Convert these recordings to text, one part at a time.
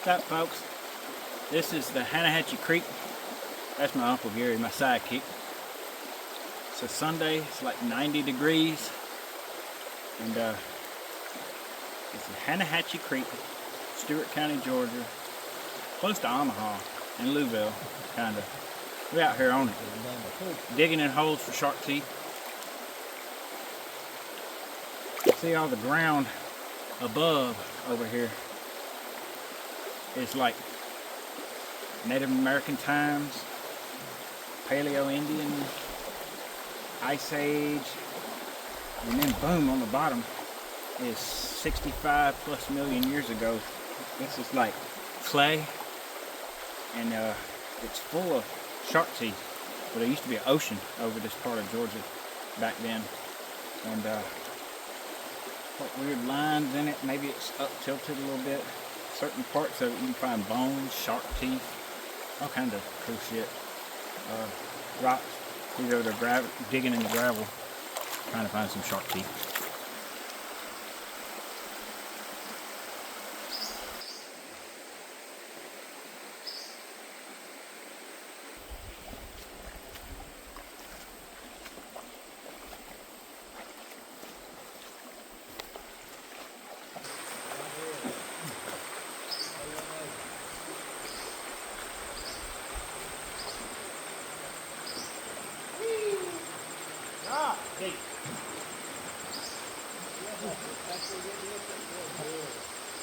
What's up, folks? This is the Hannahatchee Creek. That's my Uncle Gary, my sidekick. It's a Sunday, it's like 90 degrees. And it's the Hannahatchee Creek, Stewart County, Georgia. Close to Omaha and Louisville, kind of. We're out here on it. Digging in holes for shark teeth. See all the ground above over here. It's like Native American times, Paleo-Indian, Ice Age, and then boom, on the bottom is 65 plus million years ago. This is like clay, and it's full of shark teeth. But there used to be an ocean over this part of Georgia back then, and what weird lines in it. Maybe it's up tilted a little bit. Certain parts of it you can find bones, shark teeth, all kinds of cool shit. Rocks. He's over there digging in the gravel, trying to find some shark teeth. Deep.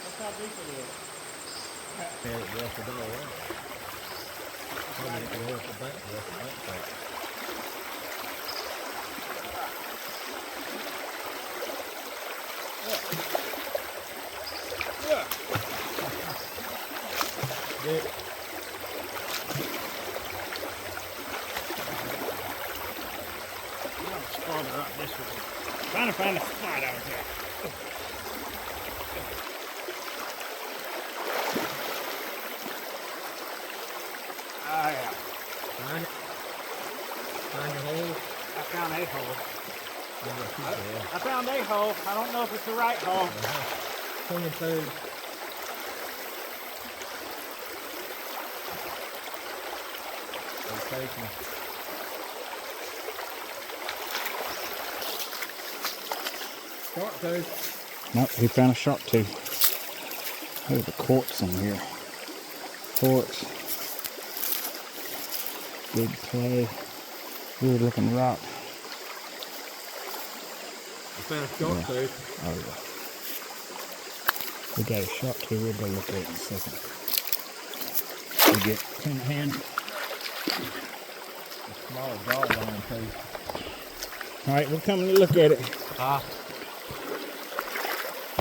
That's how deep it is. And it rusted all around. Probably can hold the bank, rust the bank back. Yeah. Farther up this way. Trying to find a spot out here. Ah, yeah. Find it. Find your hole. I found a hole. I found a hole. I don't know if it's the right hole. Pointing through. Rotation. Shark tooth. Nope, he found a shark tooth. There's a quartz in here. Quartz. Big clay. Weird looking rock. I found a shark tooth. Oh yeah. We got a shark tooth. We'll go look at it in a second. We get clean hand. A small jawline tooth. Alright, we'll come and look at it.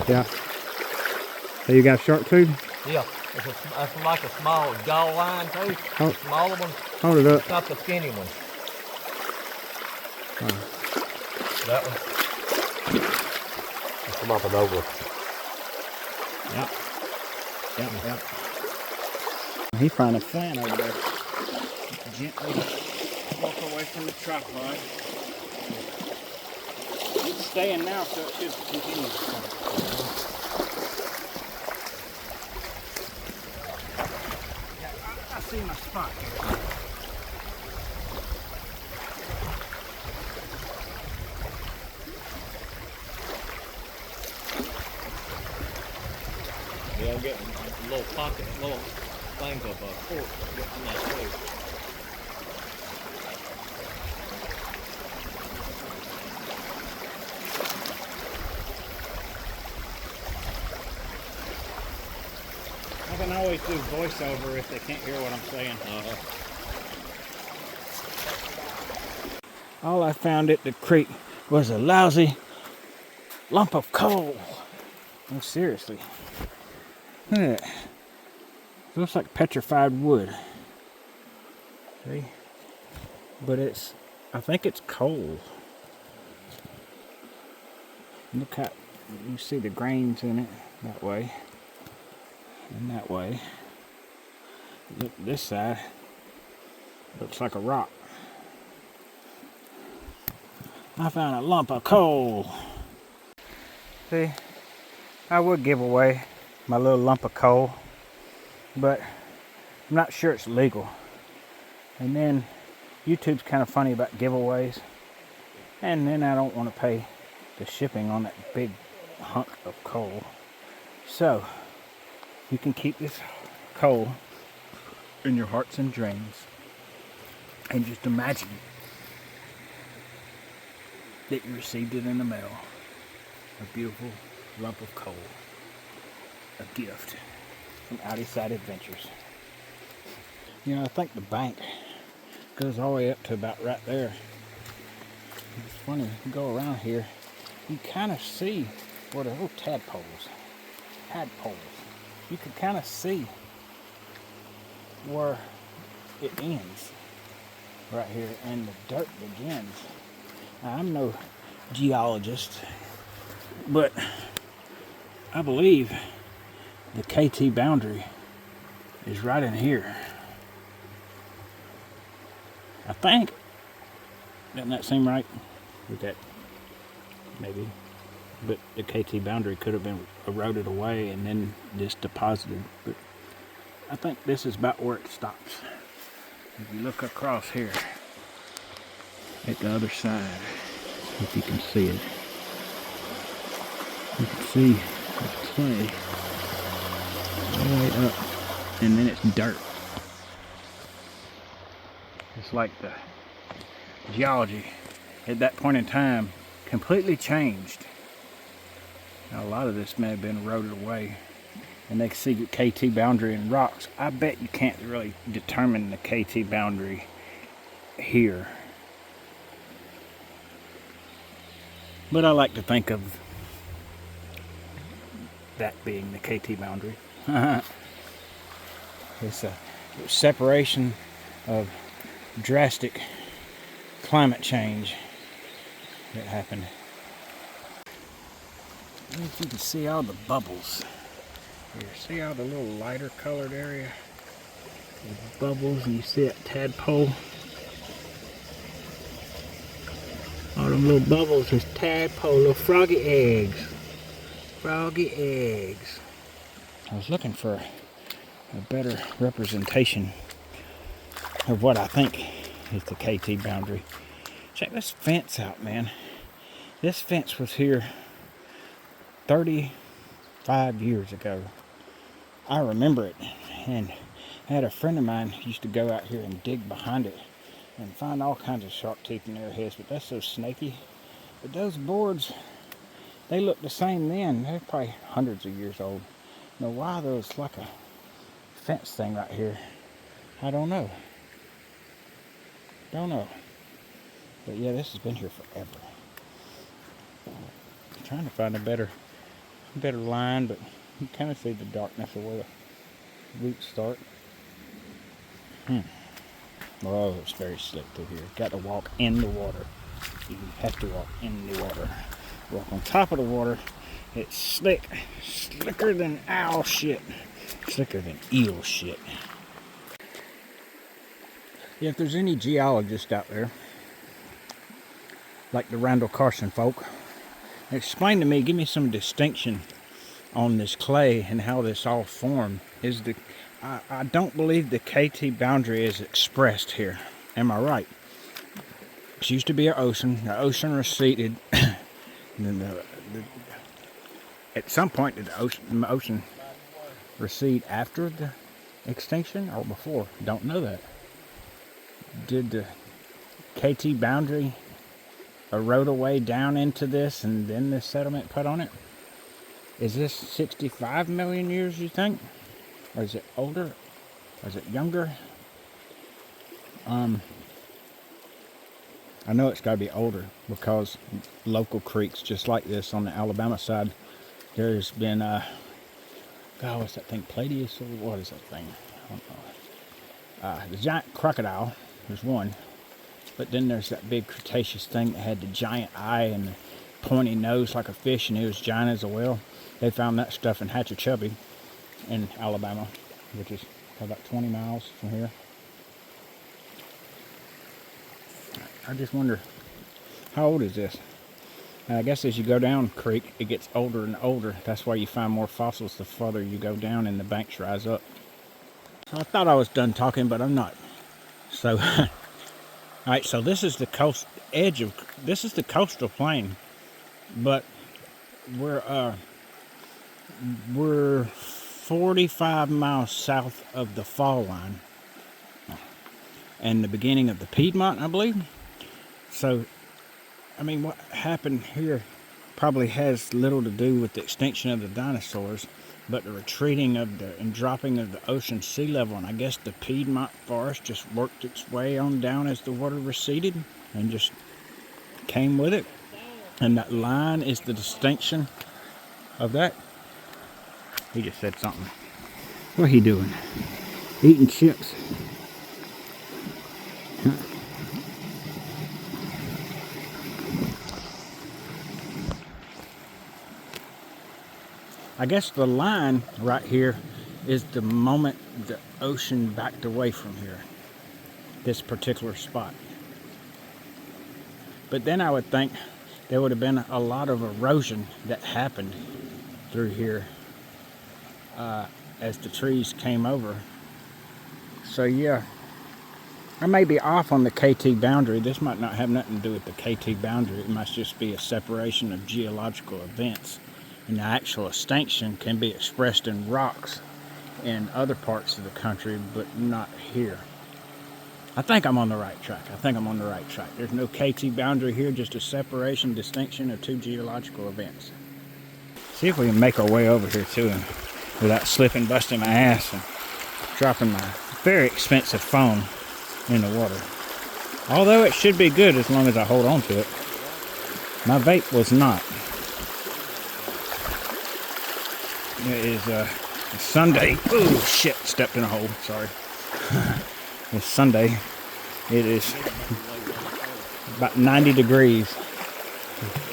Yeah. So you got a shark tooth? Yeah. It's like a small jawline tooth. Oh. The smaller one. Hold it up. Not the skinny one. Oh. That one. It's come up and over. Yep. He found a fan over there. Gently walk away from the tripod. It's staying now, so it should continue. I see my spot here. Yeah, I'm getting a little pocket, little things of quartz getting that too. I can always do voiceover if they can't hear what I'm saying. All I found at the creek was a lousy lump of coal. Oh, seriously. Look at that. It looks like petrified wood. See? But I think it's coal. Look how, you see the grains in it that way. And that way. Look, this side looks like a rock. I found a lump of coal. See, I would give away my little lump of coal. but I'm not sure it's legal. And then YouTube's kind of funny about giveaways. And then I don't want to pay the shipping on that big hunk of coal. So, you can keep this coal in your hearts and dreams. And just imagine that you received it in the mail. A beautiful lump of coal. A gift from Outside Adventures. You know, I think the bank goes all the way up to about right there. It's funny, you go around here, you kind of see where the little tadpoles. You can kind of see where it ends right here and the dirt begins. Now, I'm no geologist, but I believe the KT boundary is right in here. I think. Doesn't that seem right? With that, maybe. But the KT boundary could have been eroded away and then just deposited. But I think this is about where it stops. If you look across here at the other side, if you can see it, you can see the clay all the way up, and then it's dirt. It's like the geology at that point in time completely changed. Now, a lot of this may have been eroded away, and they can see the KT boundary in rocks. I bet you can't really determine the KT boundary here, but I like to think of that being the KT boundary. It's a separation of drastic climate change that happened. I don't know if you can see all the bubbles here. See all the little lighter colored area? The bubbles, and you see that tadpole? All them little bubbles is tadpole, little froggy eggs. Froggy eggs. I was looking for a better representation of what I think is the KT boundary. Check this fence out, man. This fence was here 35 years ago. I remember it, and I had a friend of mine who used to go out here and dig behind it and find all kinds of shark teeth and arrowheads, but that's so snaky. But those boards, they look the same then. They're probably hundreds of years old. Now why there's like a fence thing right here, I don't know. But yeah, this has been here forever. I'm trying to find a better line, but you kind of see the darkness of where the roots start. Oh, it's very slick through here. Got to walk in the water. You have to walk in the water. Walk on top of the water. It's slick. Slicker than owl shit. Slicker than eel shit. Yeah, if there's any geologists out there, like the Randall Carson folk, explain to me, give me some distinction on this clay and how this all formed. I don't believe the KT boundary is expressed here. Am I right? It used to be an ocean. The ocean receded. And then at some point, did the ocean recede after the extinction or before? Don't know that. Did the KT boundary erode away down into this and then the settlement put on it? Is this 65 million years, you think? Or is it older? Or is it younger? I know it's got to be older because local creeks just like this on the Alabama side, there's been, God, what's that thing? Palladius? Or what is that thing? I don't know. The giant crocodile, there's one. But then there's that big cretaceous thing that had the giant eye and the pointy nose like a fish, and it was giant as a whale. They found that stuff in Hannahatchee in Alabama, which is about 20 miles from here. I just wonder, how old is this? I guess as you go down creek, it gets older and older. That's why you find more fossils the farther you go down and the banks rise up. I thought I was done talking, but I'm not. So, all right. So this is the coast edge of. This is the coastal plain, but we're 45 miles south of the fall line and the beginning of the Piedmont, I believe. So, I mean, what happened here probably has little to do with the extinction of the dinosaurs, but the retreating of and dropping of the ocean sea level. And I guess the Piedmont forest just worked its way on down as the water receded and just came with it. And that line is the distinction of that. He just said something. What he doing? Eating chips. Huh? I guess the line right here is the moment the ocean backed away from here, this particular spot. But then I would think there would have been a lot of erosion that happened through here as the trees came over. So yeah, I may be off on the KT boundary. This might not have nothing to do with the KT boundary. It might just be a separation of geological events. And the actual extinction can be expressed in rocks in other parts of the country, but not here. I think I'm on the right track. There's no KT boundary here, just a separation, distinction of two geological events. See if we can make our way over here to him without slipping, busting my ass, and dropping my very expensive phone in the water. Although it should be good as long as I hold on to it. My vape was not. It is Sunday. Oh shit, stepped in a hole, sorry. It's Sunday. It is about 90 degrees.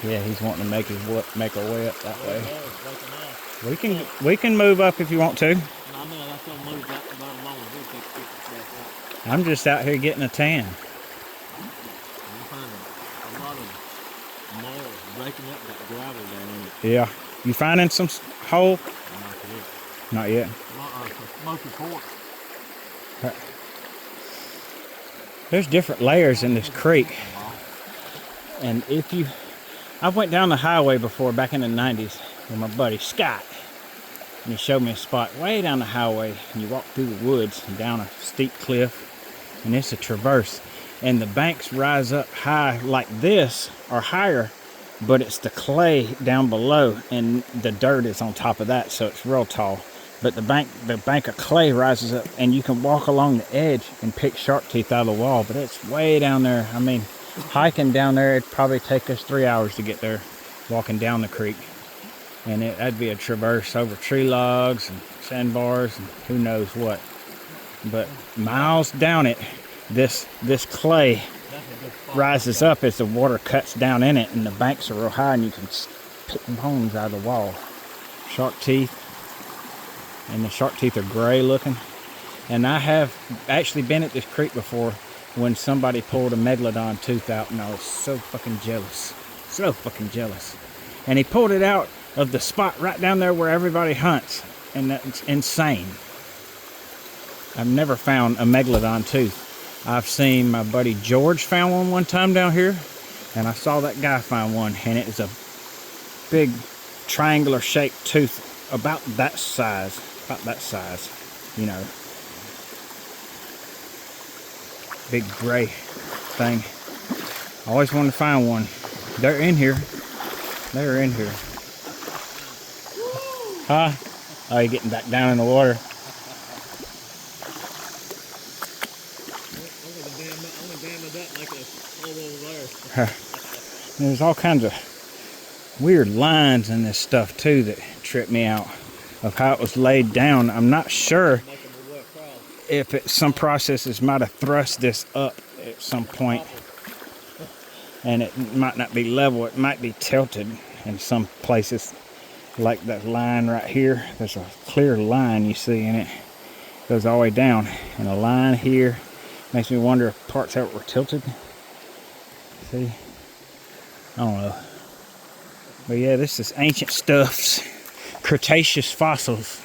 Yeah, he's wanting to make our way up that way. We can move up if you want to. I'm just out here getting a tan. Yeah. You finding some hole? Not yet. There's different layers in this creek. And I went down the highway before back in the 90s with my buddy Scott. And he showed me a spot way down the highway. And you walk through the woods and down a steep cliff. And it's a traverse. And the banks rise up high like this or higher. But it's the clay down below and the dirt is on top of that. So it's real tall. But the bank of clay rises up and you can walk along the edge and pick shark teeth out of the wall. But it's way down there. I mean, hiking down there, it'd probably take us 3 hours to get there, walking down the creek. And that'd be a traverse over tree logs and sandbars and who knows what. But miles down it, this clay rises up as the water cuts down in it, and the banks are real high, and you can pick bones out of the wall. Shark teeth, and the shark teeth are gray looking. And I have actually been at this creek before when somebody pulled a megalodon tooth out, and I was so fucking jealous. And he pulled it out of the spot right down there where everybody hunts, and that's insane. I've never found a megalodon tooth. I've seen my buddy George found one time down here, and I saw that guy find one, and it was a big triangular shaped tooth about that size, you know. Big gray thing. I always wanted to find one. They're in here. Huh? Oh, you're getting back down in the water. There's all kinds of weird lines in this stuff too that trip me out of how it was laid down. I'm not sure if some processes might have thrust this up at some point, and it might not be level, it might be tilted in some places, like that line right here. There's a clear line you see in it, goes all the way down, and a line here makes me wonder if parts of it were tilted. See, I don't know, but yeah, this is ancient stuffs, Cretaceous fossils.